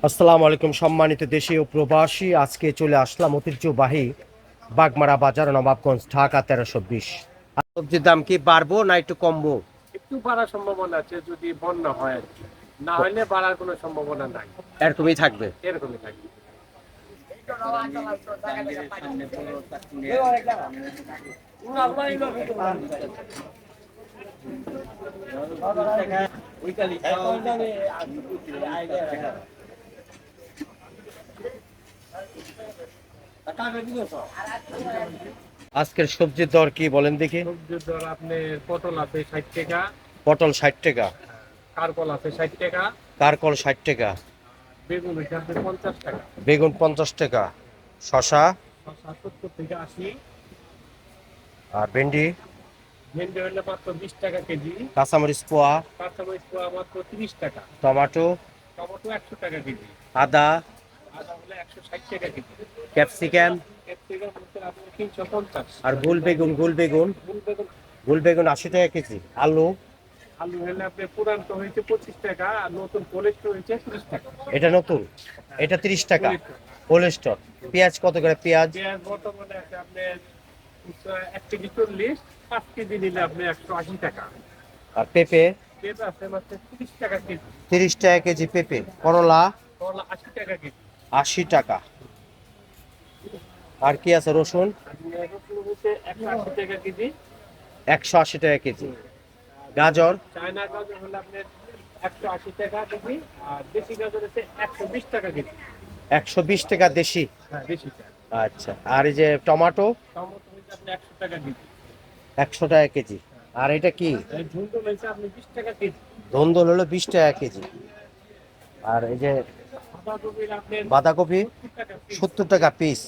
আসসালামু আলাইকুম সম্মানিত দেশি ও প্রবাসী, আজকে চলে আসলাম ঐতিহ্যবাহী বাগমারা বাজার, নবাবগঞ্জ, ঢাকা 1320। সবজির দাম কি বাড়বো না একটু কমবো? একটু বাড়ার সম্ভাবনা আছে যদি বন্যা হয় আর কি। না হলে বাড়ার কোনো সম্ভাবনা নাই, এরকমই থাকবে। এরকমই থাকবে। আজকের সবজির দর কি বলেন দেখি? সবজির দর আপনার পটল আছে 60 টাকা, পটল 60 টাকা, কারকল আছে 60 টাকা, কারকল 60 টাকা, বেগুন হচ্ছে আপনার 50 টাকা, বেগুন 50 টাকা, শশা শসা 70 থেকে 80, আর ভেন্ডি, ভেন্ডি হলে মাত্র 20 টাকা কেজি, কাঁচামরিচ পোয়া, কাঁচামরিচ পোয়া মাত্র 30 টাকা, টমেটো, টমেটো 100 টাকা কেজি, আদা, আদা হলে 160 টাকা কেজি, ক্যাপসিকাম, ক্যাপসিকাম হচ্ছে আপনার 350, আর গোল বেগুন, গোল বেগুন, ফুল বেগুন, গোল বেগুন 80 টাকা কেজি, আলু, আলু হলে আপনার পুরান্ত হয়েছে 25 টাকা আর নতুন পলিশ হয়েছে 30 টাকা। এটা নতুন, এটা 30 টাকা, পলিশ কোলেস্টর। পেঁয়াজ কত করে পেঁয়াজ? পেঁয়াজ বর্তমানে আছে আপনার 1 কেজি 40, 5 কেজি নিলে আপনি 180 টাকা। আর পেঁপে পেঁপে আছে মাত্র 30 টাকা কেজি, 30 টাকা কেজি পেঁপে, করলা করলা 80 টাকা কেজি, 80 টাকা। আর কি আছে? রসুন আর রসুন হচ্ছে 180 টাকা কেজি, 180 টাকা কেজি, গাজর চায়না গাজর হলে আপনার 180 টাকা কেজি, আর দেশি গাজর হচ্ছে 120 টাকা কেজি। 120 টাকা দেশি। হ্যাঁ দেশিটা। আচ্ছা, আর এই যে টমেটো টমেটো হচ্ছে আপনি 100 টাকা কেজি, 100 টাকা কেজি। আর এটা কি? আর ঝুঁটো হয়েছে আপনি 20 টাকা কেজি। ধন্দল হলো 20 টাকা কেজি। আর এই যে বাঁধাকপির আপনার বাঁধাকপি 70 টাকা পিস, 70 টাকা পিস।